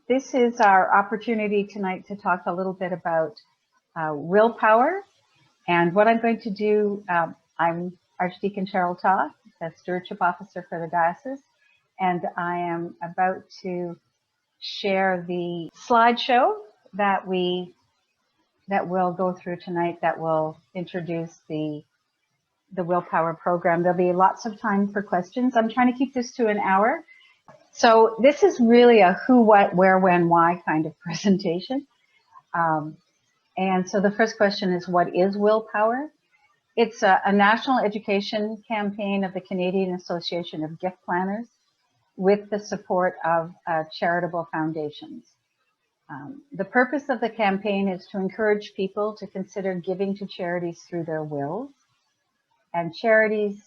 This is our opportunity tonight to talk a little bit about willpower. And what I'm going to do, I'm Archdeacon Cheryl Taw, the Stewardship Officer for the Diocese, and I am about to share the slideshow that we'll go through tonight that will introduce the Willpower program. There'll be lots of time for questions. I'm trying to keep this to an hour. So this is really a who, what, where, when, why kind of presentation. And so the first question is, what is Willpower? It's a national education campaign of the Canadian Association of Gift Planners with the support of charitable foundations. The purpose of the campaign is to encourage people to consider giving to charities through their wills. And charities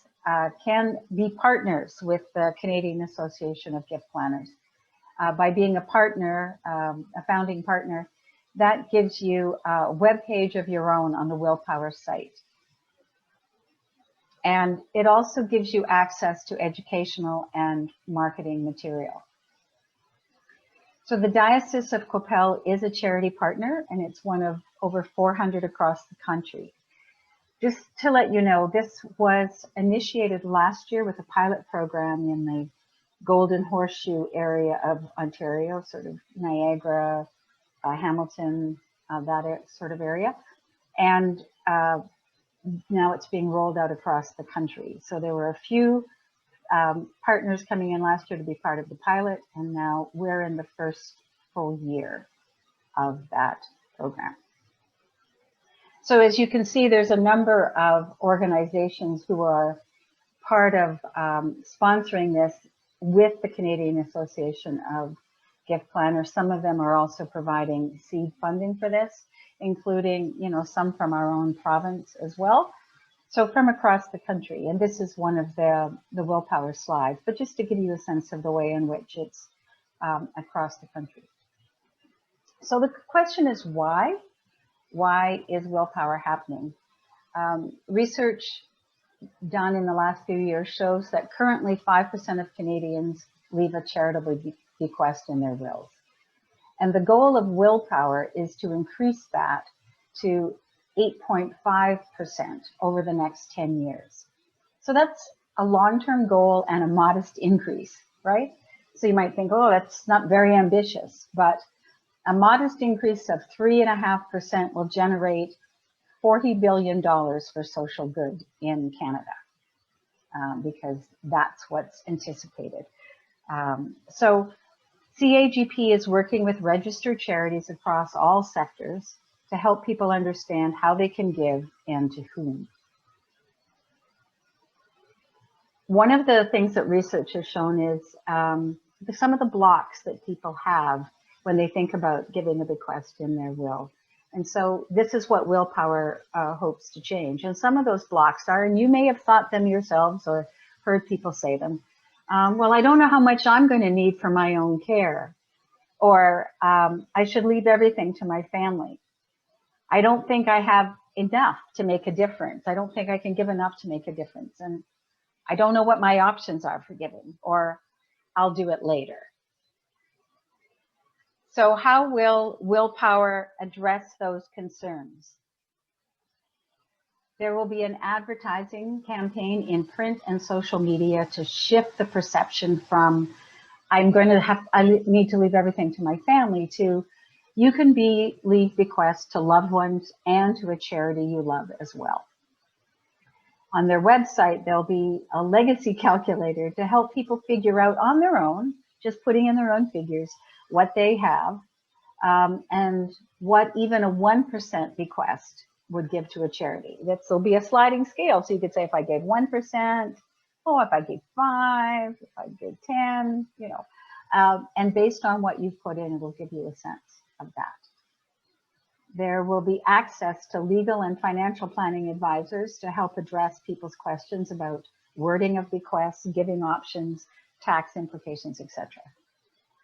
can be partners with the Canadian Association of Gift Planners. By being a partner, a founding partner, that gives you a web page of your own on the Willpower site. And it also gives you access to educational and marketing material. So the Diocese of Qu'Appelle is a charity partner, and it's one of over 400 across the country. Just to let you know, this was initiated last year with a pilot program in the Golden Horseshoe area of Ontario, sort of Niagara, Hamilton, that sort of area. And now it's being rolled out across the country. So there were a few partners coming in last year to be part of the pilot, and now we're in the first full year of that program. So as you can see, there's a number of organizations who are part of sponsoring this with the Canadian Association of Gift Planners. Some of them are also providing seed funding for this, including, some from our own province as well. So from across the country, and this is one of the Willpower slides, but just to give you a sense of the way in which it's across the country. So the question is why? Why is Willpower happening? Research done in the last few years shows that currently 5% of Canadians leave a charitable bequest in their wills. And the goal of Willpower is to increase that to 8.5% over the next 10 years. So that's a long-term goal and a modest increase, right? So you might think, oh, that's not very ambitious, but a modest increase of 3.5% will generate $40 billion for social good in Canada, because that's what's anticipated. So CAGP is working with registered charities across all sectors to help people understand how they can give and to whom. One of the things that research has shown is some of the blocks that people have when they think about giving a bequest in their will. And so this is what Willpower hopes to change. And some of those blocks are, and you may have thought them yourselves or heard people say them, well, I don't know how much I'm going to need for my own care, or I should leave everything to my family. I don't think I have enough to make a difference. I don't think I can give enough to make a difference. And I don't know what my options are for giving, or I'll do it later. So how will Willpower address those concerns? There will be an advertising campaign in print and social media to shift the perception from I need to leave everything to my family to you can leave bequests to loved ones and to a charity you love as well. On their website, there'll be a legacy calculator to help people figure out on their own, just putting in their own figures, what they have, and what even a 1% bequest would give to a charity. There'll be a sliding scale. So you could say if I gave 1%, if I gave 5, if I gave 10, and based on what you've put in, it'll give you a sense of that. There will be access to legal and financial planning advisors to help address people's questions about wording of bequests, giving options, tax implications, etc.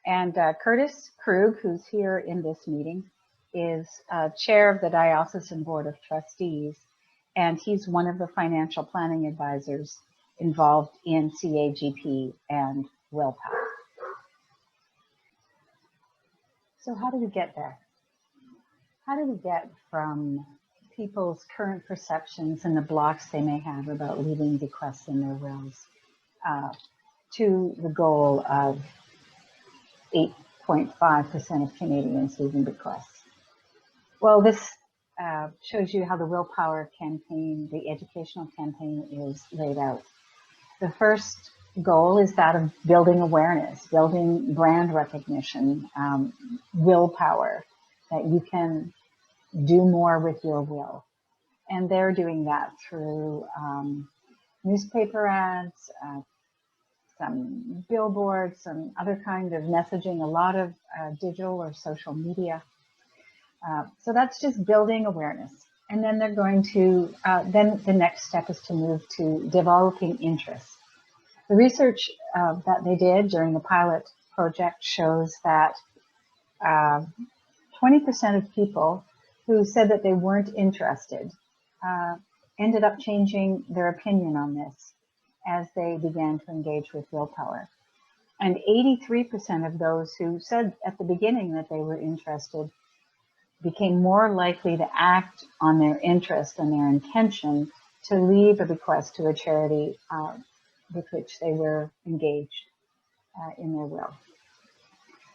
And Curtis Krug, who's here in this meeting, is chair of the Diocesan Board of Trustees, and he's one of the financial planning advisors involved in CAGP and Willpower. So how do we get there? How do we get from people's current perceptions and the blocks they may have about leaving bequests in their wills to the goal of 8.5% of Canadians leaving bequests? Well, this shows you how the Willpower campaign, the educational campaign, is laid out. The first goal is that of building awareness, building brand recognition, willpower, that you can do more with your will. And they're doing that through newspaper ads, some billboards, some other kind of messaging, a lot of digital or social media. So that's just building awareness. And then they're going to, then the next step is to move to developing interest. The research that they did during the pilot project shows that 20% of people who said that they weren't interested ended up changing their opinion on this as they began to engage with Willpower. And 83% of those who said at the beginning that they were interested became more likely to act on their interest and their intention to leave a bequest to a charity with which they were engaged in their will.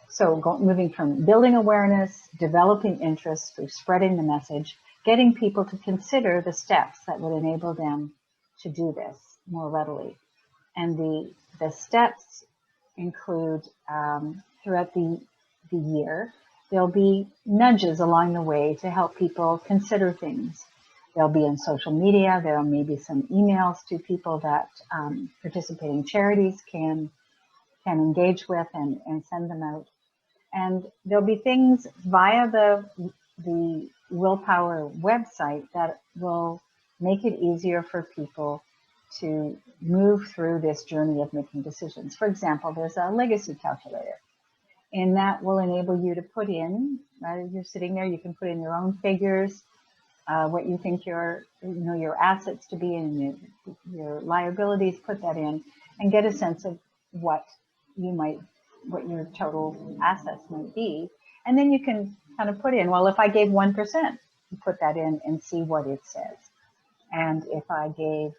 So moving from building awareness, developing interest through spreading the message, getting people to consider the steps that would enable them to do this more readily. And the steps include throughout the year, there'll be nudges along the way to help people consider things. They'll be in social media. There may be some emails to people that participating charities can engage with and send them out. And there'll be things via the Willpower website that will make it easier for people to move through this journey of making decisions. For example, there's a legacy calculator, and that will enable you to put in, you're sitting there, you can put in your own figures, what you think your assets to be and your liabilities, put that in and get a sense of what your total assets might be. And then you can kind of put in, well, if I gave 1%, you put that in and see what it says. And if I gave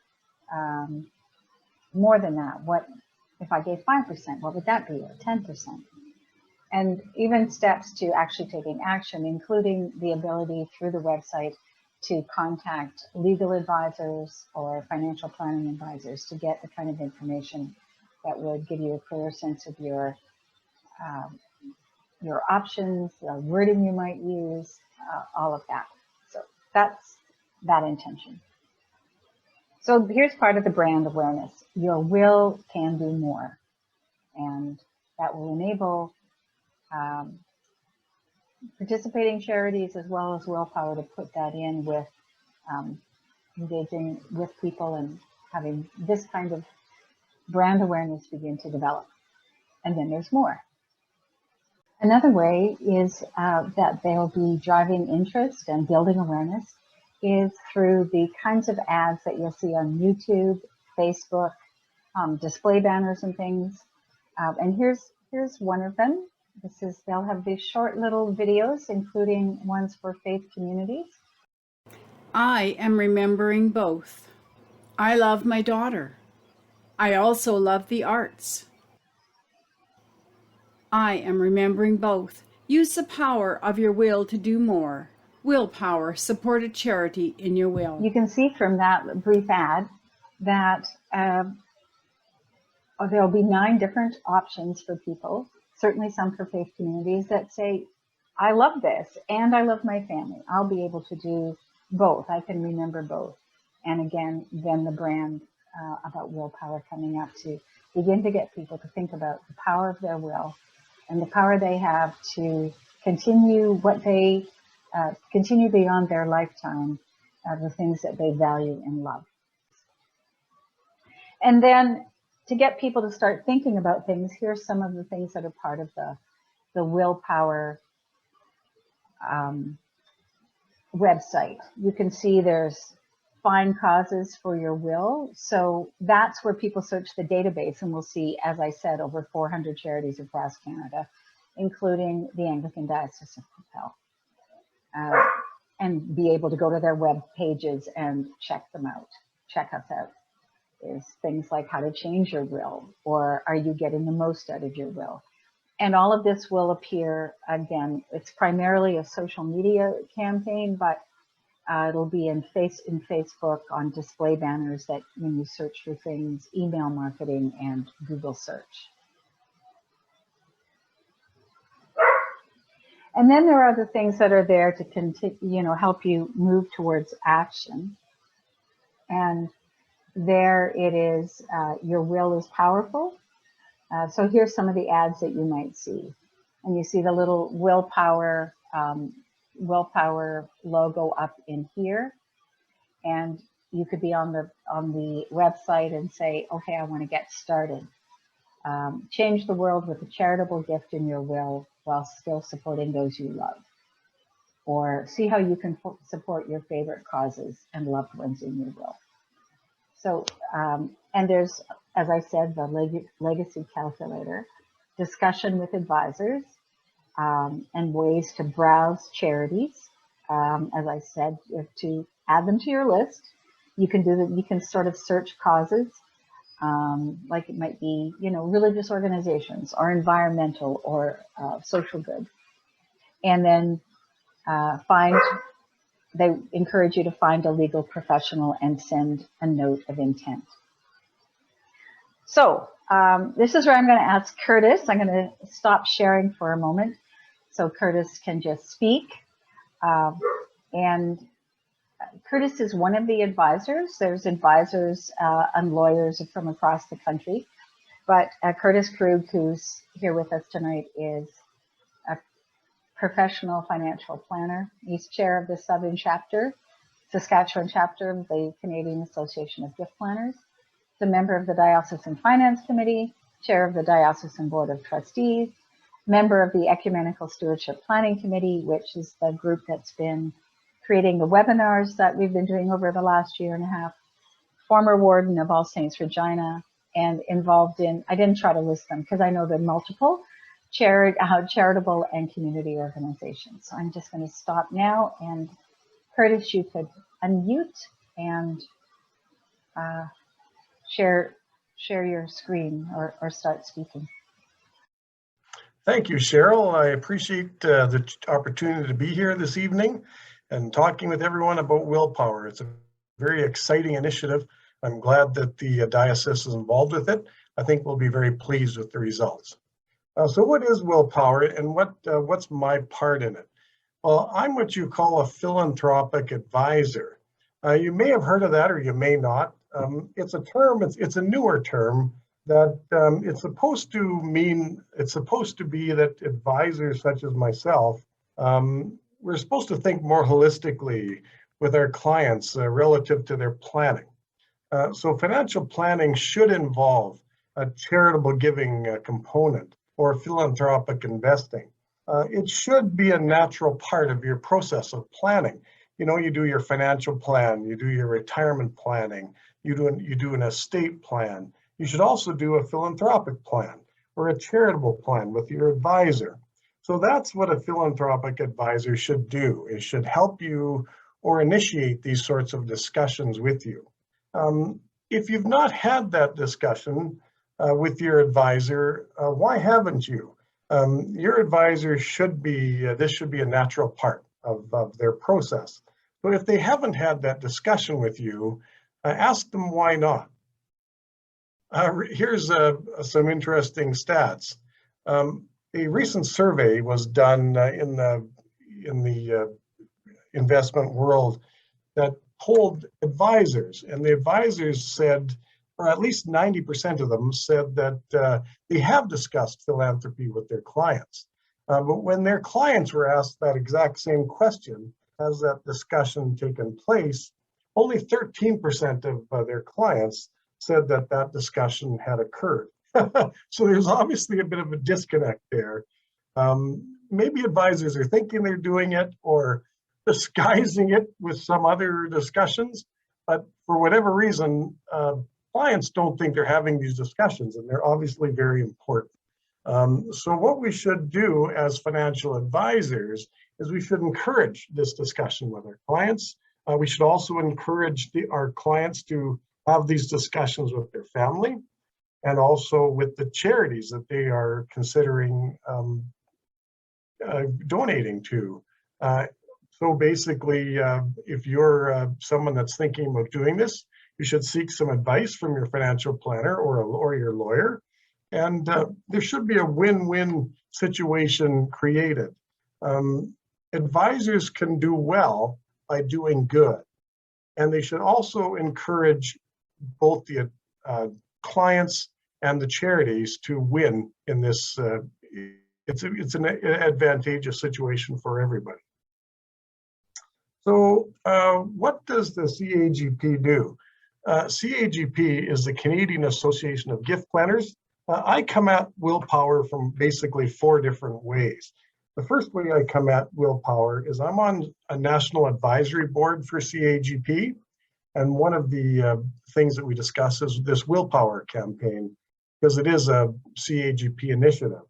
more than that, if I gave 5%, what would that be, or 10%? And even steps to actually taking action, including the ability through the website to contact legal advisors or financial planning advisors to get the kind of information that would give you a clearer sense of your options, the wording you might use, all of that. So that's that intention. So here's part of the brand awareness. Your will can do more. And that will enable participating charities as well as Willpower to put that in with engaging with people and having this kind of brand awareness begin to develop. And then there's more. Another way is that they'll be driving interest and building awareness is through the kinds of ads that you'll see on YouTube, Facebook, display banners and things. And here's one of them. They'll have these short little videos, including ones for faith communities. I am remembering both. I love my daughter. I also love the arts. I am remembering both. Use the power of your will to do more. Willpower, support a charity in your will. You can see from that brief ad that there'll be 9 different options for people, certainly some for faith communities that say, I love this and I love my family. I'll be able to do both. I can remember both. And again, then the brand about Willpower coming up to begin to get people to think about the power of their will and the power they have to continue continue beyond their lifetime, the things that they value and love. And then to get people to start thinking about things, here's some of the things that are part of the Willpower website. You can see there's find causes for your will. So that's where people search the database, and we'll see, as I said, over 400 charities across Canada including the Anglican Diocese of Qu'Appelle, and be able to go to their web pages and check them out, check us out. There's things like how to change your will, or are you getting the most out of your will? And all of this will appear, again, it's primarily a social media campaign, but it'll be in Facebook, on display banners that when you search for things, email marketing, and Google search. And then there are other things that are there to continue, help you move towards action. And there it is, your will is powerful. So here's some of the ads that you might see. And you see the little Willpower logo up in here. And you could be on the website and say, okay, I want to get started. Change the world with a charitable gift in your will while still supporting those you love. Or see how you can support your favorite causes and loved ones in your will. So, and there's, as I said, the legacy calculator, discussion with advisors, and ways to browse charities. As I said, you have to add them to your list. You can do that. You can sort of search causes, like it might be, religious organizations or environmental or social good. And then they encourage you to find a legal professional and send a note of intent. So this is where I'm going to ask Curtis. I'm going to stop sharing for a moment so Curtis can just speak. And Curtis is one of the advisors. There's advisors and lawyers from across the country. But Curtis Krug, who's here with us tonight, is a professional financial planner. He's chair of the Southern chapter, Saskatchewan chapter of the Canadian Association of Gift Planners. He's a member of the Diocesan Finance Committee, chair of the Diocesan Board of Trustees, member of the Ecumenical Stewardship Planning Committee, which is the group that's been creating the webinars that we've been doing over the last year and a half, former warden of All Saints Regina, and involved in, I didn't try to list them because I know they're multiple, charitable and community organizations. So I'm just going to stop now, and Curtis, you could unmute and share your screen or start speaking. Thank you, Cheryl. I appreciate the opportunity to be here this evening and talking with everyone about Willpower. It's a very exciting initiative. I'm glad that the diocese is involved with it. I think we'll be very pleased with the results. So what is Willpower, and what's my part in it? Well, I'm what you call a philanthropic advisor. You may have heard of that, or you may not. It's a term, it's a newer term that it's supposed to be that advisors such as myself, we're supposed to think more holistically with our clients relative to their planning. So financial planning should involve a charitable giving component or philanthropic investing. It should be a natural part of your process of planning. You do your financial plan, you do your retirement planning, you do an estate plan. You should also do a philanthropic plan or a charitable plan with your advisor. So that's what a philanthropic advisor should do. It should help you or initiate these sorts of discussions with you. If you've not had that discussion with your advisor, why haven't you? Your advisor should be, this should be a natural part of their process. But if they haven't had that discussion with you, ask them why not. Here's some interesting stats. A recent survey was done in the investment world that polled advisors, and the advisors said, or at least 90% of them said that they have discussed philanthropy with their clients. But when their clients were asked that exact same question, has that discussion taken place, only 13% of their clients said that that discussion had occurred. So there's obviously a bit of a disconnect there. Maybe advisors are thinking they're doing it or disguising it with some other discussions, but for whatever reason, clients don't think they're having these discussions, and they're obviously very important. So what we should do as financial advisors is we should encourage this discussion with our clients. We should also encourage our clients to have these discussions with their family and also with the charities that they are considering donating to. So basically, if you're someone that's thinking about doing this, you should seek some advice from your financial planner or your lawyer. And there should be a win-win situation created. Advisors can do well by doing good. And they should also encourage both the clients and the charities to win in this. It's an advantageous situation for everybody. So what does the CAGP do? CAGP is the Canadian Association of Gift Planners. I come at Willpower from basically 4 different ways. The first way I come at Willpower is I'm on a national advisory board for CAGP. And one of the things that we discuss is this Willpower campaign, because it is a CAGP initiative.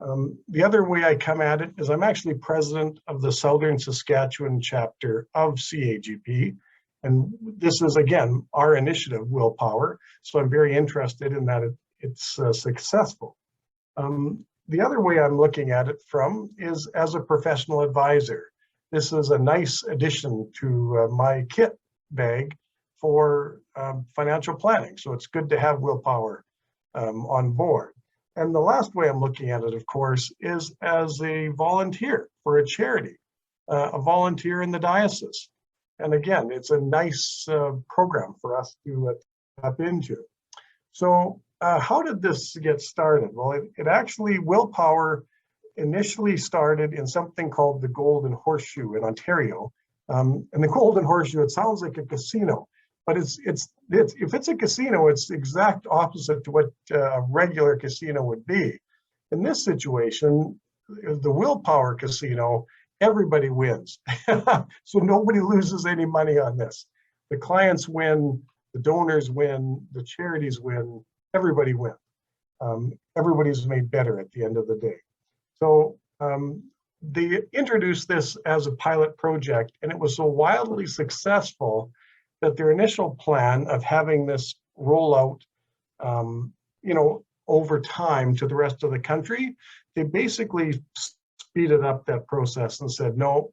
The other way I come at it is I'm actually president of the Southern Saskatchewan chapter of CAGP. And this is, again, our initiative, Willpower. So I'm very interested in that it's successful. The other way I'm looking at it from is as a professional advisor. This is a nice addition to my kit bag for financial planning. So it's good to have Willpower on board. And the last way I'm looking at it, of course, is as a volunteer for a charity, a volunteer in the diocese. And again, it's a nice program for us to tap into. So how did this get started? Well, it actually, Willpower initially started in something called the Golden Horseshoe in Ontario. And the Golden Horseshoe, it sounds like a casino, but if it's a casino, it's the exact opposite to what a regular casino would be. In this situation, the Willpower Casino, everybody wins. So nobody loses any money on this. The clients win, the donors win, the charities win, everybody wins. Everybody's made better at the end of the day. So they introduced this as a pilot project, and it was so wildly successful that their initial plan of having this roll out, over time to the rest of the country, they basically speeded up that process and said, no,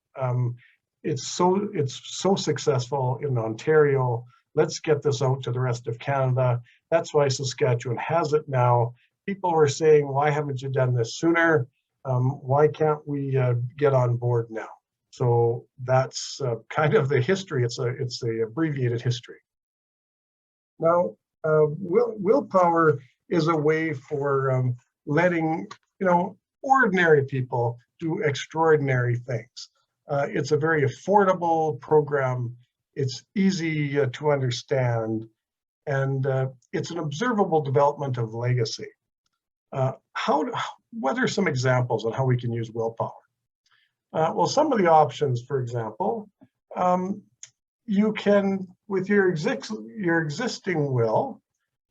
it's so successful in Ontario. Let's get this out to the rest of Canada. That's why Saskatchewan has it now. People were saying, why haven't you done this sooner? Why can't we get on board now? So that's kind of the history. It's a abbreviated history. Now, Willpower is a way for letting ordinary people do extraordinary things. It's a very affordable program. It's easy to understand, and it's an observable development of legacy. What are some examples on how we can use Willpower? Well, some of the options, for example, you can, with your existing will,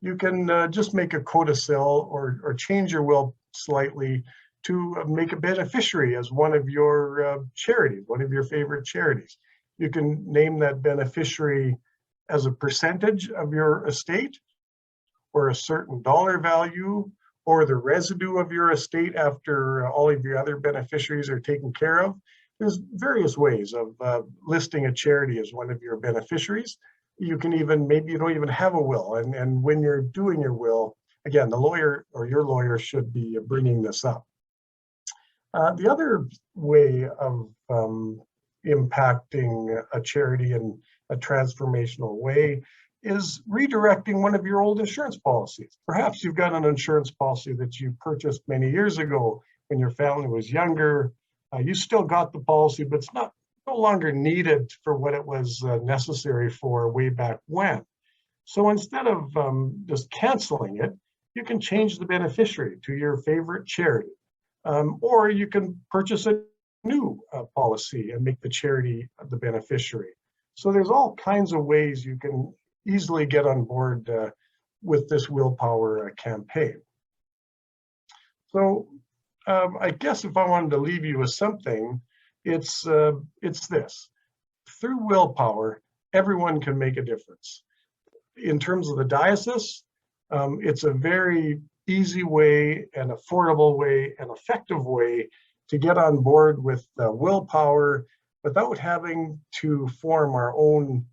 you can just make a codicil or change your will slightly to make a beneficiary as one of your charities, one of your favorite charities. You can name that beneficiary as a percentage of your estate, or a certain dollar value, or the residue of your estate after all of your other beneficiaries are taken care of. There's various ways of listing a charity as one of your beneficiaries. You can even, maybe you don't even have a will, and when you're doing your will, again, the lawyer or your lawyer should be bringing this up. The other way of impacting a charity in a transformational way is redirecting one of your old insurance policies. Perhaps you've got an insurance policy that you purchased many years ago when your family was younger. You still got the policy, but it's no longer needed for what it was necessary for way back when. So instead of just canceling it, you can change the beneficiary to your favorite charity. Or you can purchase a new policy and make the charity the beneficiary. So there's all kinds of ways you can easily get on board with this Willpower campaign. So I guess if I wanted to leave you with something, it's this. Through Willpower, everyone can make a difference. In terms of the diocese, it's a very easy way, an affordable way, an effective way to get on board with Willpower without having to form our own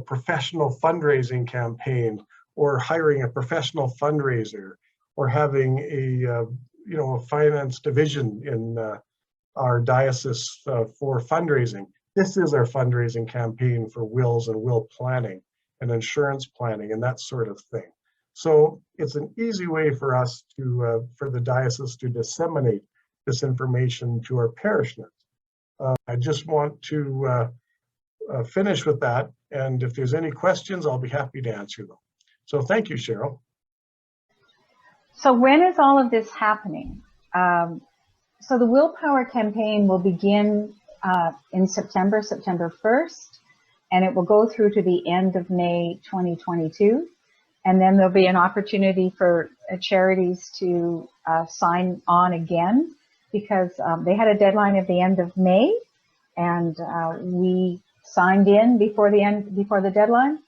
professional fundraising campaign, or hiring a professional fundraiser, or having a finance division in our diocese for fundraising. This is our fundraising campaign for wills and will planning and insurance planning and that sort of thing. So it's an easy way for us to, for the diocese to disseminate this information to our parishioners. I just want to finish with that. And if there's any questions, I'll be happy to answer them. So thank you, Cheryl. So when is all of this happening? So the Willpower campaign will begin in September 1st, and it will go through to the end of May 2022. And then there'll be an opportunity for charities to sign on again, because they had a deadline at the end of May, and we signed in before the deadline,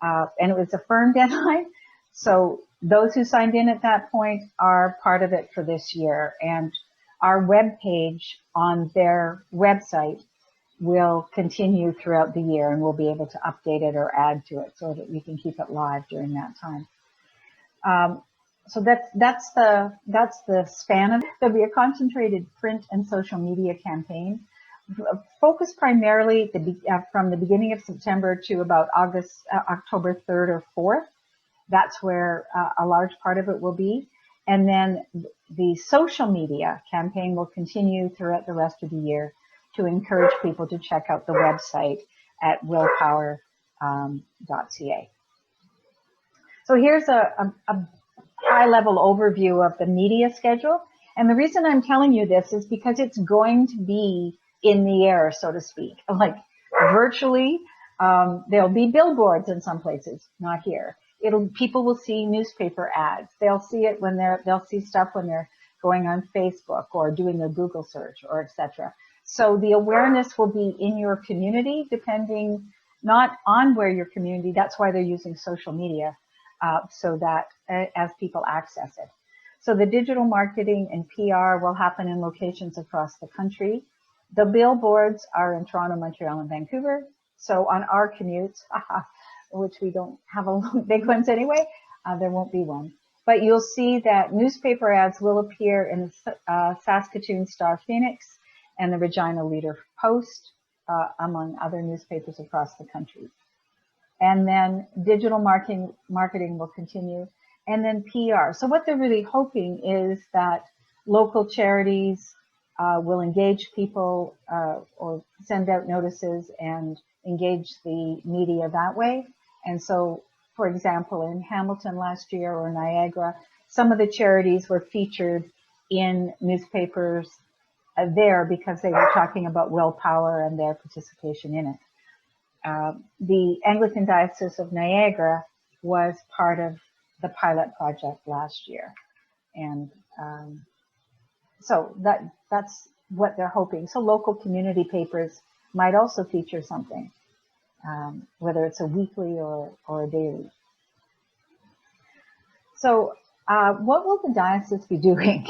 and it was a firm deadline. So those who signed in at that point are part of it for this year, and our web page on their website will continue throughout the year, and we'll be able to update it or add to it so that we can keep it live during that time. So that's the span of it. There'll be a concentrated print and social media campaign, focused primarily from the beginning of September to about October 3rd or 4th. That's where a large part of it will be. And then the social media campaign will continue throughout the rest of the year to encourage people to check out the website at willpower.ca. So here's a high-level overview of the media schedule. And the reason I'm telling you this is because it's going to be in the air, so to speak, like virtually. There'll be billboards in some places, not here. People will see newspaper ads. They'll see it they'll see stuff when they're going on Facebook or doing a Google search, or etc. So the awareness will be in your community, depending not on where your community. That's why they're using social media, so that as people access it. So the digital marketing and PR will happen in locations across the country. The billboards are in Toronto, Montreal, and Vancouver. So on our commutes, which we don't have big ones anyway, there won't be one. But you'll see that newspaper ads will appear in Saskatoon Star Phoenix and the Regina Leader Post, among other newspapers across the country. And then digital marketing will continue, and then PR. So what they're really hoping is that local charities will engage people or send out notices and engage the media that way. And so, for example, in Hamilton last year, or Niagara, some of the charities were featured in newspapers there because they were talking about Willpower and their participation in it. The Anglican Diocese of Niagara was part of the pilot project last year. And so that's what they're hoping. So local community papers might also feature something, whether it's a weekly or a daily. So what will the diocese be doing?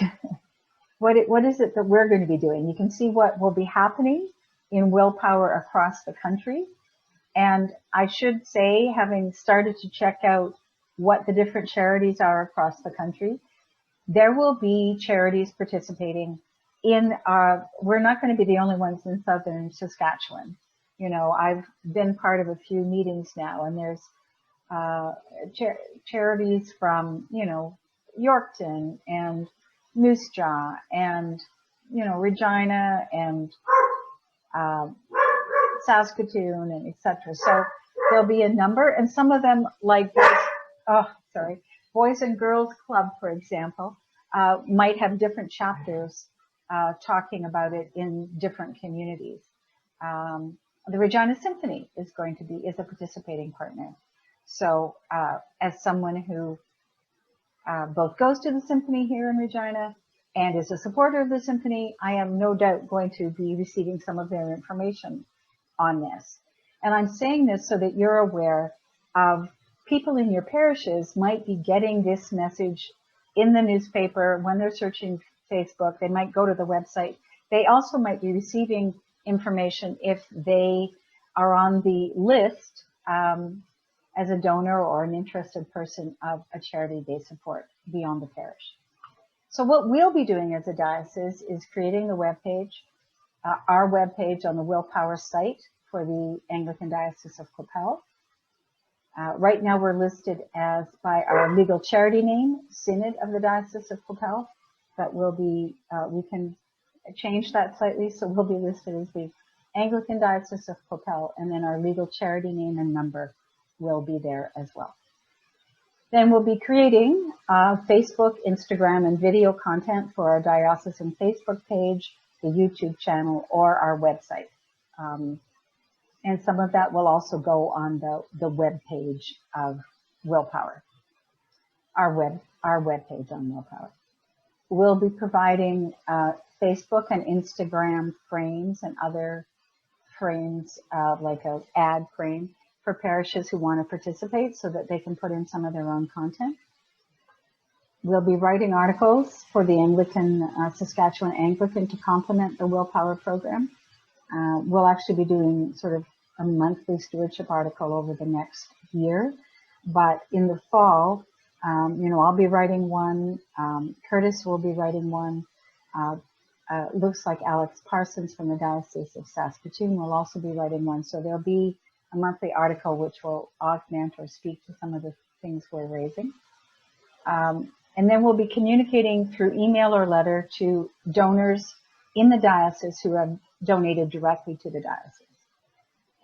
What is it that we're going to be doing? You can see what will be happening in Willpower across the country. And I should say, having started to check out what the different charities are across the country, there will be charities participating in we're not going to be the only ones in southern Saskatchewan. You know, I've been part of a few meetings now, and there's charities from, you know, Yorkton and Moose Jaw and, you know, Regina and Saskatoon and etc. So there'll be a number, and some of them, like Boys and Girls Club, for example, might have different chapters talking about it in different communities. The Regina Symphony is a participating partner. So as someone who both goes to the symphony here in Regina and is a supporter of the symphony, I am no doubt going to be receiving some of their information on this. And I'm saying this so that you're aware of people in your parishes might be getting this message in the newspaper when they're searching Facebook. They might go to the website. They also might be receiving information if they are on the list as a donor or an interested person of a charity they support beyond the parish. So what we'll be doing as a diocese is creating the webpage, our webpage on the Willpower site for the Anglican Diocese of Qu'Appelle. Right now we're listed as by our legal charity name, Synod of the Diocese of Qu'Appelle, but we'll be, we can change that slightly, so we'll be listed as the Anglican Diocese of Qu'Appelle, and then our legal charity name and number will be there as well. Then we'll be creating Facebook, Instagram, and video content for our diocesan Facebook page, the YouTube channel, or our website. And some of that will also go on the web page of Willpower, our web page on Willpower. We'll be providing Facebook and Instagram frames and other frames, like an ad frame for parishes who want to participate so that they can put in some of their own content. We'll be writing articles for the Anglican, Saskatchewan Anglican to complement the Willpower program. We'll actually be doing sort of a monthly stewardship article over the next year, but in the fall, I'll be writing one, Curtis will be writing one, looks like Alex Parsons from the Diocese of Saskatoon will also be writing one, so there'll be a monthly article which will augment or speak to some of the things we're raising. And then we'll be communicating through email or letter to donors in the diocese who have donated directly to the diocese.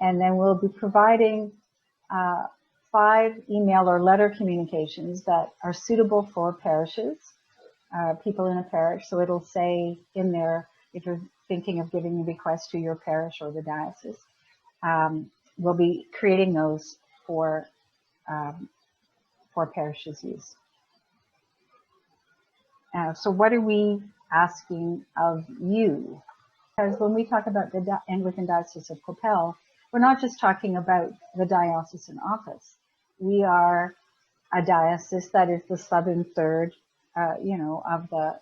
And then we'll be providing 5 email or letter communications that are suitable for parishes, people in a parish. So it'll say in there, if you're thinking of giving a request to your parish or the diocese, we'll be creating those for parishes' use. So what are we asking of you? Because when we talk about the Anglican Diocese of Qu'Appelle, we're not just talking about the diocesan office. We are a diocese that is the southern third, of the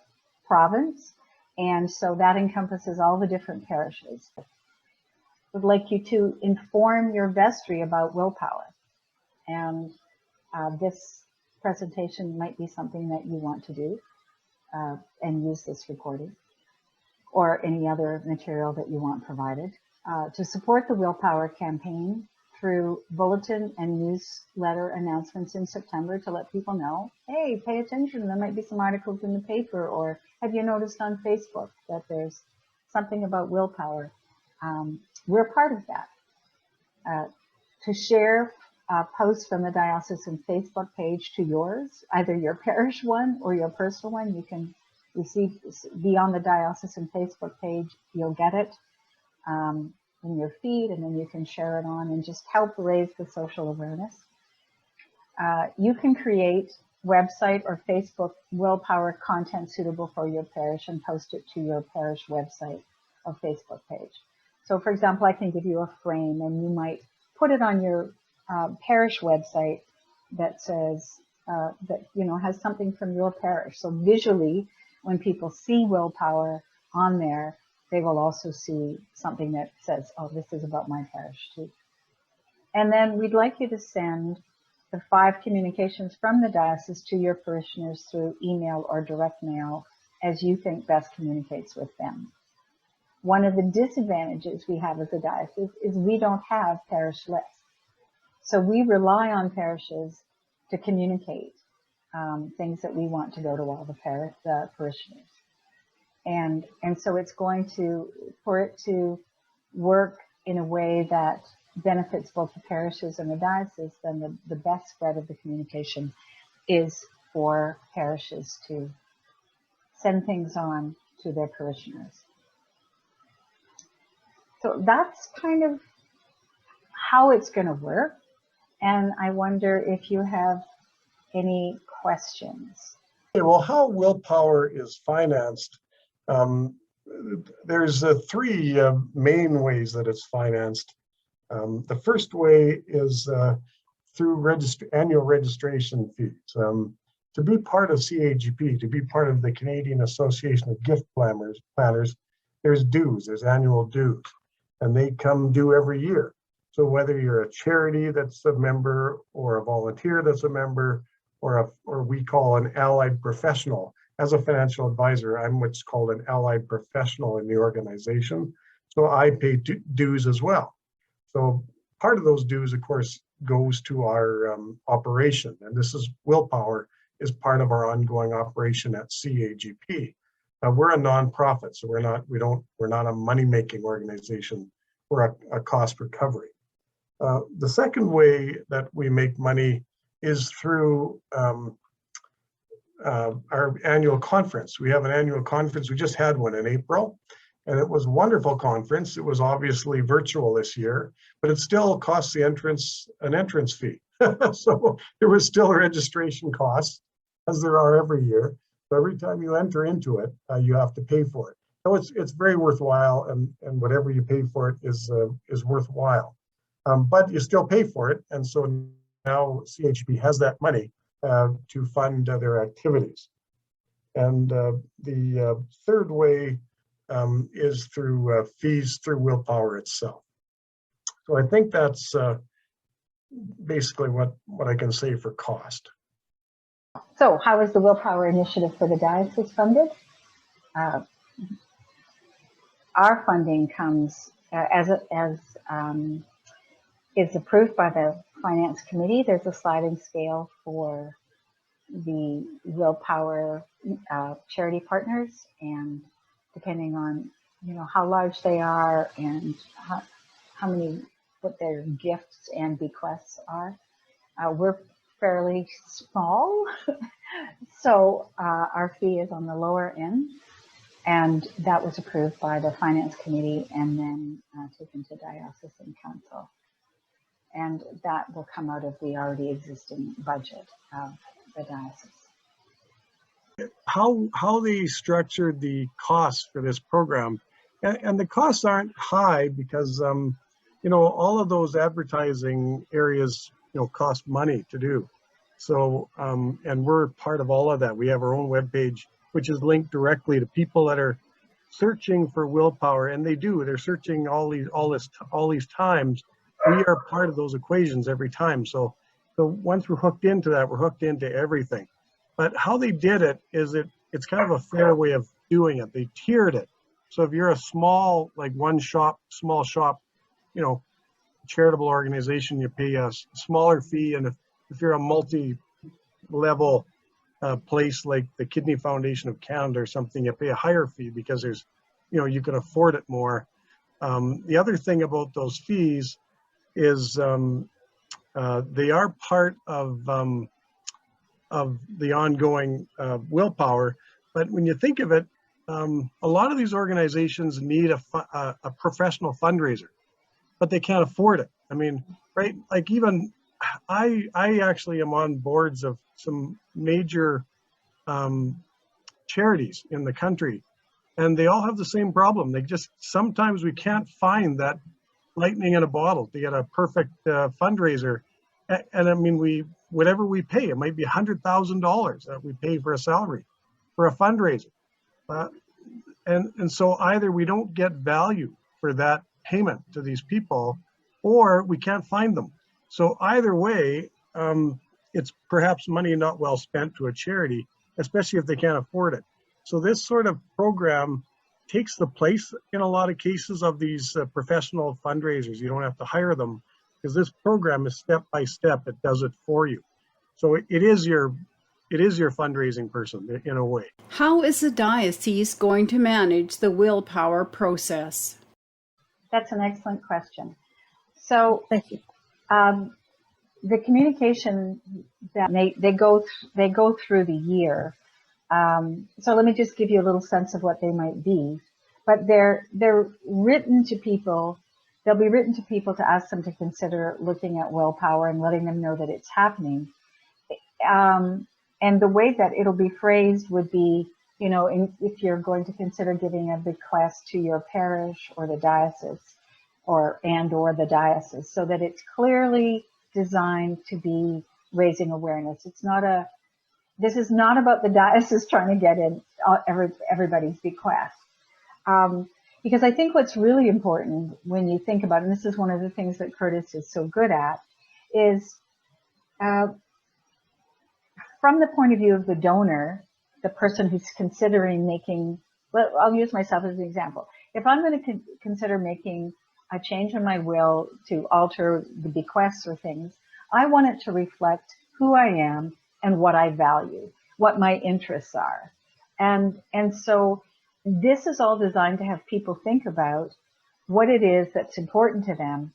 province. And so that encompasses all the different parishes. Would like you to inform your vestry about Willpower. And this presentation might be something that you want to do and use this recording or any other material that you want provided. To support the Willpower campaign through bulletin and newsletter announcements in September to let people know, hey, pay attention, there might be some articles in the paper, or have you noticed on Facebook that there's something about Willpower? We're part of that. To share posts from the diocesan Facebook page to yours, either your parish one or your personal one, you can be on the diocesan Facebook page, you'll get it in your feed, and then you can share it on and just help raise the social awareness. You can create website or Facebook Willpower content suitable for your parish and post it to your parish website or Facebook page. So for example, I can give you a frame and you might put it on your parish website that says, has something from your parish. So visually, when people see Willpower on there, they will also see something that says, oh, this is about my parish too. And then we'd like you to send the 5 communications from the diocese to your parishioners through email or direct mail as you think best communicates with them. One of the disadvantages we have as a diocese is we don't have parish lists. So we rely on parishes to communicate things that we want to go to all the parishioners. And so it's going to, for it to work in a way that benefits both the parishes and the diocese, then the best spread of the communication is for parishes to send things on to their parishioners. So that's kind of how it's going to work. And I wonder if you have any questions. Okay, well, how Willpower is financed, there's three main ways that it's financed. The first way is through annual registration fees. To be part of CAGP, to be part of the Canadian Association of Gift Planners, there's dues, there's annual dues, and they come due every year. So whether you're a charity that's a member, or a volunteer that's a member, or we call an allied professional. As a financial advisor, I'm what's called an allied professional in the organization. So I pay dues as well. So part of those dues, of course, goes to our operation, and this is Willpower is part of our ongoing operation at CAGP. We're a nonprofit, so we're not a money-making organization. We're a cost recovery. The second way that we make money is through our annual conference. We have an annual conference. We just had one in April, and it was a wonderful conference. It was obviously virtual this year, but it still costs the an entrance fee. So there was still registration costs, as there are every year. So every time you enter into it, you have to pay for it. So it's very worthwhile, and whatever you pay for it is worthwhile. But you still pay for it, and so now CHP has that money to fund their activities. And the third way is through fees through Willpower itself. So I think that's basically what I can say for cost. So how is the Willpower initiative for the diocese funded? Our funding comes as is approved by the Finance Committee. There's a sliding scale for the Willpower charity partners, and depending on how large they are and what their gifts and bequests are, we're fairly small, so our fee is on the lower end, and that was approved by the Finance Committee and then taken to Diocesan Council. And that will come out of the already existing budget of the diocese. How they structured the costs for this program, and the costs aren't high because all of those advertising areas cost money to do. So and we're part of all of that. We have our own webpage, which is linked directly to people that are searching for Willpower, and they're searching all these times. We are part of those equations every time. So once we're hooked into that, we're hooked into everything. But how they did it is it's kind of a fair way of doing it. They tiered it. So if you're a small shop, charitable organization, you pay a smaller fee. And if you're a multi-level place like the Kidney Foundation of Canada or something, you pay a higher fee because you can afford it more. The other thing about those fees is they are part of the ongoing Willpower. But when you think of it, a lot of these organizations need a professional fundraiser, but they can't afford it. I mean, right? Like even I actually am on boards of some major charities in the country, and they all have the same problem. Sometimes we can't find that lightning in a bottle to get a perfect fundraiser. And I mean, whatever we pay, it might be $100,000 that we pay for a salary for a fundraiser. And so either we don't get value for that payment to these people, or we can't find them. So either way, it's perhaps money not well spent to a charity, especially if they can't afford it. So this sort of program takes the place in a lot of cases of these professional fundraisers. You don't have to hire them because this program is step by step. It does it for you. So it is your fundraising person in a way. How is the diocese going to manage the Willpower process? That's an excellent question. So Thank you. The communication that they go through the year. So let me just give you a little sense of what they might be. But they're written to people. They'll be written to people to ask them to consider looking at Willpower and letting them know that it's happening. And the way that it'll be phrased would be, if you're going to consider giving a bequest to your parish or the diocese, or the diocese, so that it's clearly designed to be raising awareness. This is not about the diocese trying to get in everybody's bequest. Because I think what's really important when you think about it, and this is one of the things that Curtis is so good at, is from the point of view of the donor, the person who's considering making, well, I'll use myself as an example. If I'm going to consider making a change in my will to alter the bequests or things, I want it to reflect who I am and what I value, what my interests are. And so this is all designed to have people think about what it is that's important to them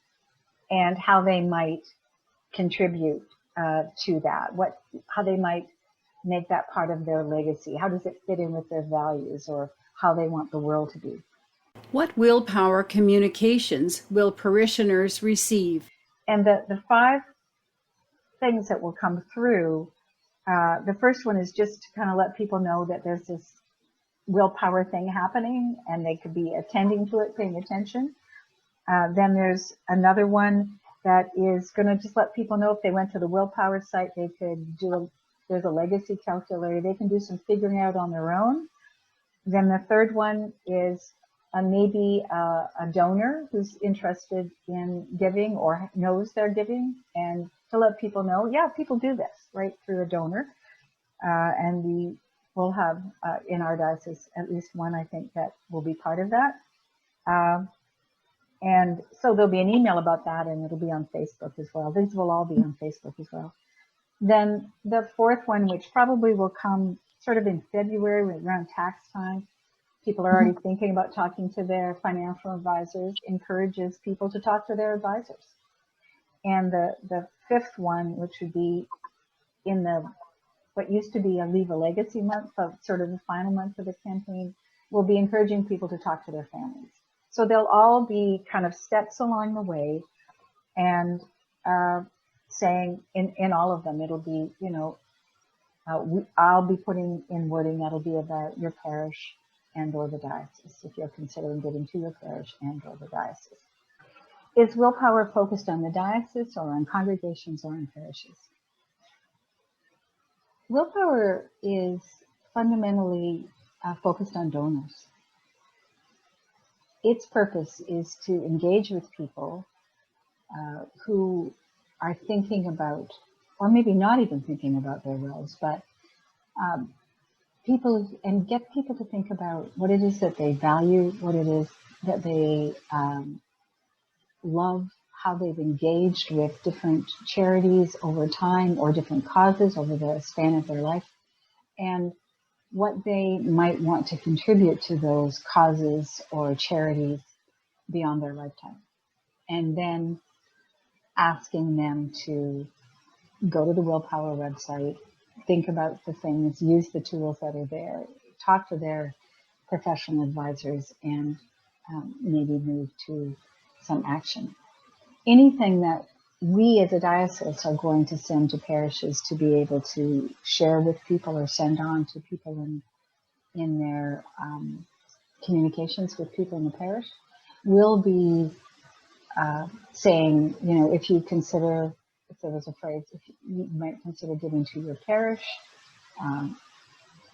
and how they might contribute to that, how they might make that part of their legacy. How does it fit in with their values or how they want the world to be? What willpower communications will parishioners receive? And the 5 things that will come through, the first one is just to kind of let people know that there's this willpower thing happening and they could be attending to it, paying attention. Then there's another one that is going to just let people know if they went to the Willpower site, they could there's a legacy calculator. They can do some figuring out on their own. Then the third one is maybe a donor who's interested in giving or knows they're giving, and to let people know, yeah, people do this right through a donor. And we will have in our diocese at least one, I think, that will be part of that. And so there'll be an email about that, and it'll be on Facebook as well. These will all be on Facebook as well. Then the fourth one, which probably will come sort of in February around tax time, people are already thinking about talking to their financial advisors, encourages people to talk to their advisors. And the fifth one, which would be in what used to be a Leave a Legacy month, but sort of the final month of the campaign, will be encouraging people to talk to their families. So they'll all be kind of steps along the way, and saying in all of them, it'll be, I'll be putting in wording that'll be about your parish and or the diocese, if you're considering giving to your parish and or the diocese. Is willpower focused on the diocese or on congregations or on parishes? Willpower is fundamentally focused on donors. Its purpose is to engage with people who are thinking about, or maybe not even thinking about their wills, but get people to think about what it is that they value, what it is that they love, how they've engaged with different charities over time or different causes over the span of their life, and what they might want to contribute to those causes or charities beyond their lifetime. And then asking them to go to the Willpower website, think about the things, use the tools that are there, talk to their professional advisors, and maybe move to some action. Anything that we as a diocese are going to send to parishes to be able to share with people or send on to people in their communications with people in the parish will be saying, if you consider, if there was a phrase, if you might consider giving to your parish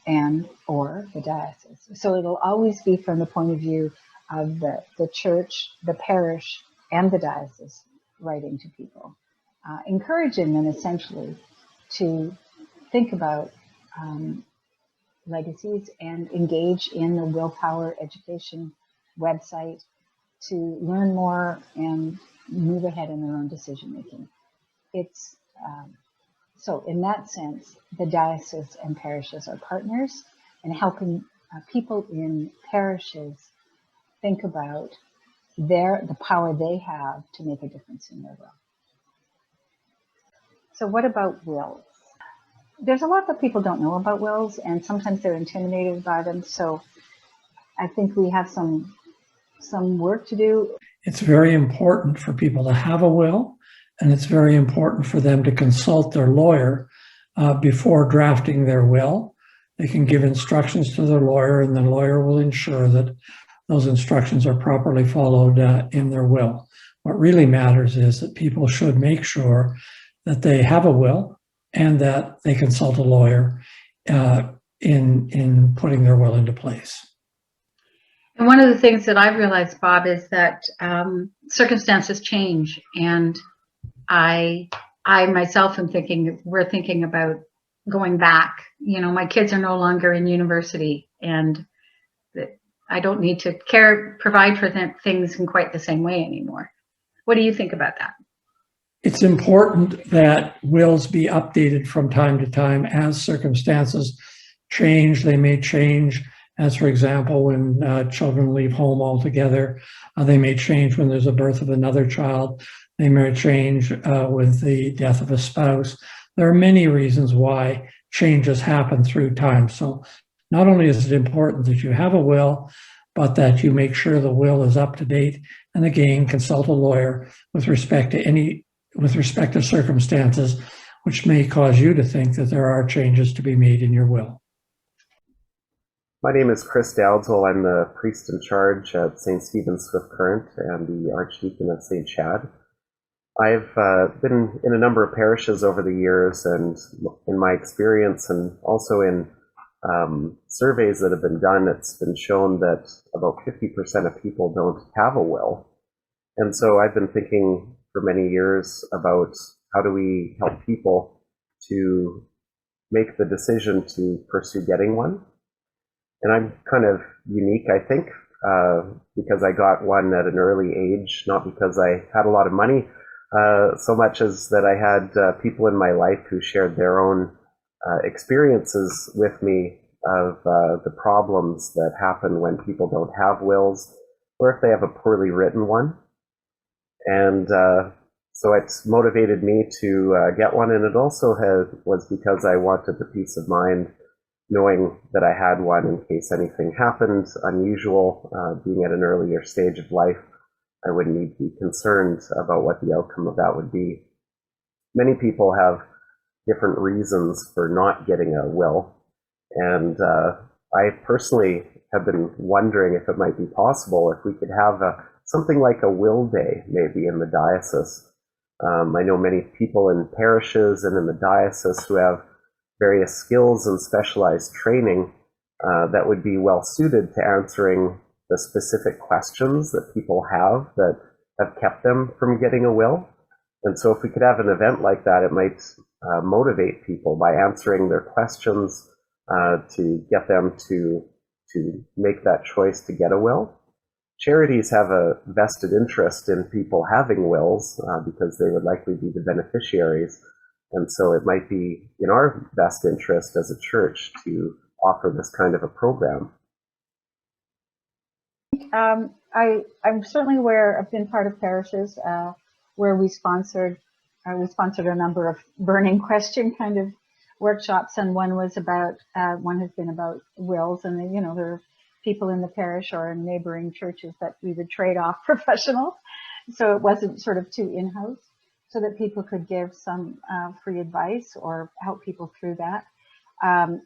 and or the diocese. So it'll always be from the point of view of the church, the parish, and the diocese writing to people, encouraging them essentially to think about legacies and engage in the Willpower education website to learn more and move ahead in their own decision making. It's so in that sense, the diocese and parishes are partners in helping people in parishes think about the power they have to make a difference in their will. So what about wills? There's a lot that people don't know about wills, and sometimes they're intimidated by them. So I think we have some work to do. It's very important for people to have a will, and it's very important for them to consult their lawyer before drafting their will. They can give instructions to their lawyer, and the lawyer will ensure that those instructions are properly followed in their will. What really matters is that people should make sure that they have a will and that they consult a lawyer in putting their will into place. And one of the things that I've realized, Bob, is that circumstances change, and I myself am we're thinking about going back. You know, my kids are no longer in university, and I don't need to provide for them things in quite the same way anymore. What do you think about that? It's important that wills be updated from time to time as circumstances change. They may change as, for example, when children leave home altogether. They may change when there's a birth of another child. They may change with the death of a spouse. There are many reasons why changes happen through time. So not only is it important that you have a will, but that you make sure the will is up to date, and again, consult a lawyer with respect to circumstances which may cause you to think that there are changes to be made in your will. My name is Chris Dowdeswell. I'm the priest in charge at St. Stephen's Swift Current and the Archdeacon of St. Chad. I've been in a number of parishes over the years, and in my experience and also in surveys that have been done, it's been shown that about 50% of people don't have a will. And so I've been thinking for many years about how do we help people to make the decision to pursue getting one. And I'm kind of unique, I think, because I got one at an early age, not because I had a lot of money, so much as that I had people in my life who shared their own experiences with me of the problems that happen when people don't have wills, or if they have a poorly written one. And so it's motivated me to get one, and it also was because I wanted the peace of mind knowing that I had one in case anything happened unusual, being at an earlier stage of life. I wouldn't need to be concerned about what the outcome of that would be. Many people have different reasons for not getting a will, and I personally have been wondering if it might be possible if we could have something like a will day maybe in the diocese. I know many people in parishes and in the diocese who have various skills and specialized training that would be well suited to answering the specific questions that people have that have kept them from getting a will. And so if we could have an event like that, it might motivate people by answering their questions to get them to make that choice to get a will. Charities have a vested interest in people having wills because they would likely be the beneficiaries. And so it might be in our best interest as a church to offer this kind of a program. I'm certainly aware. I've been part of parishes where we sponsored a number of burning question kind of workshops, and one has been about wills, and there are people in the parish or in neighboring churches that we would trade off professionals, so it wasn't sort of too in-house, so that people could give some free advice or help people through that.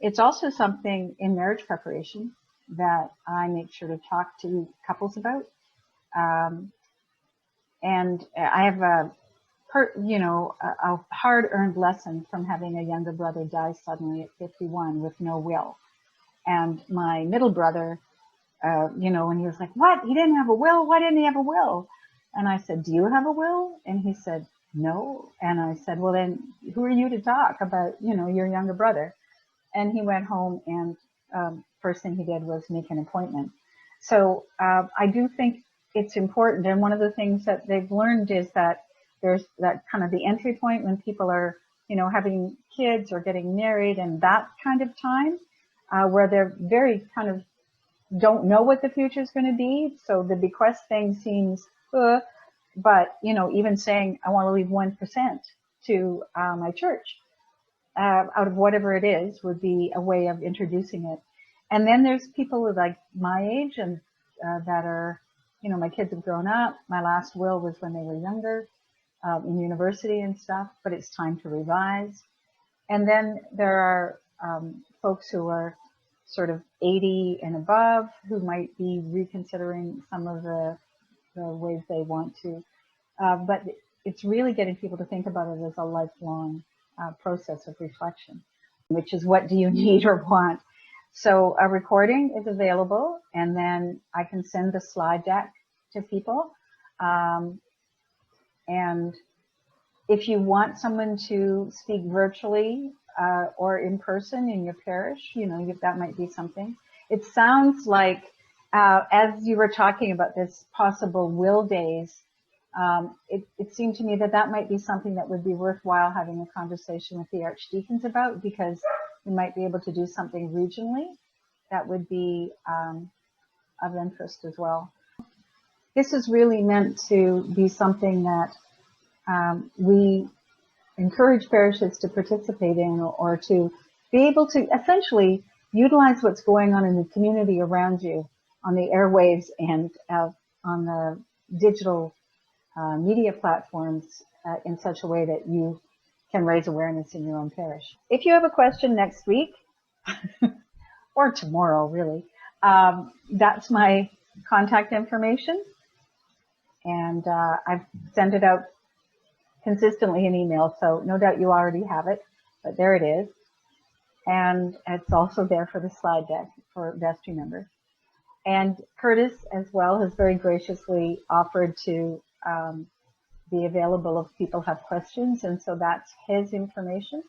It's also something in marriage preparation that I make sure to talk to couples about. And I have a hard-earned lesson from having a younger brother die suddenly at 51 with no will. And my middle brother, when he was like, "What? He didn't have a will? Why didn't he have a will?" And I said, "Do you have a will?" And he said, "No." And I said, "Well, then who are you to talk about, your younger brother?" And he went home, and first thing he did was make an appointment. So I do think it's important. And one of the things that they've learned is that there's that kind of the entry point when people are, having kids or getting married, and that kind of time where they're very kind of don't know what the future is going to be. So the bequest thing seems, but, even saying I want to leave 1% to my church out of whatever it is would be a way of introducing it. And then there's people like my age and that are, my kids have grown up. My last will was when they were younger in university and stuff, but it's time to revise. And then there are folks who are sort of 80 and above who might be reconsidering some of the ways they want to. But it's really getting people to think about it as a lifelong process of reflection, which is what do you need or want. So a recording is available, and then I can send the slide deck to people. And if you want someone to speak virtually or in person in your parish, you know, that might be something. It sounds like, as you were talking about this possible will days, it seemed to me that that might be something that would be worthwhile having a conversation with the archdeacons about, because we might be able to do something regionally that would be of interest as well. This is really meant to be something that we encourage parishes to participate in, or to be able to essentially utilize what's going on in the community around you on the airwaves and on the digital media platforms in such a way that you can raise awareness in your own parish. If you have a question next week, or tomorrow really, that's my contact information. And I've sent it out consistently in email, so no doubt you already have it, but there it is. And it's also there for the slide deck for vestry members. And Curtis as well has very graciously offered to be available if people have questions, and so that's his information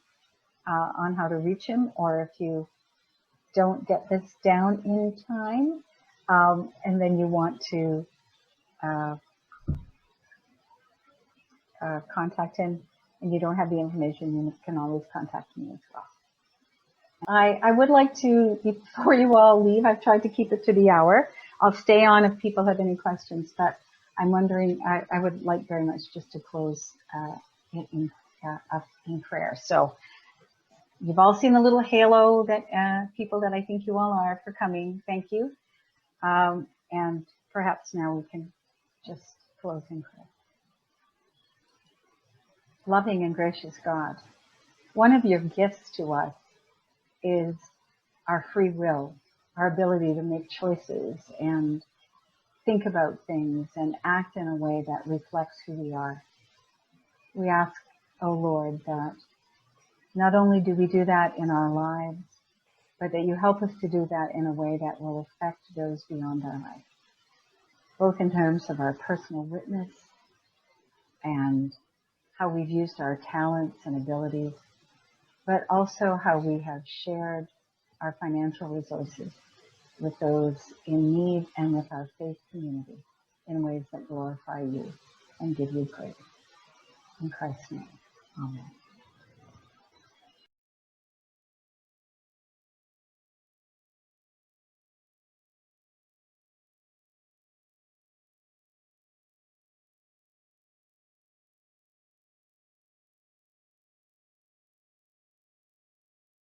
on how to reach him, or if you don't get this down in time and then you want to contact him and you don't have the information, you can always contact me as well. I would like to, before you all leave, I've tried to keep it to the hour. I'll stay on if people have any questions, but I'm wondering, I would like very much just to close in prayer. So you've all seen the little halo that people that I think you all are for coming. Thank you. And perhaps now we can just close in prayer. Loving and gracious God, one of your gifts to us is our free will, our ability to make choices and think about things and act in a way that reflects who we are. We ask, O Lord, that not only do we do that in our lives, but that you help us to do that in a way that will affect those beyond our life, both in terms of our personal witness and how we've used our talents and abilities, but also how we have shared our financial resources with those in need and with our faith community in ways that glorify you and give you praise. In Christ's name, amen.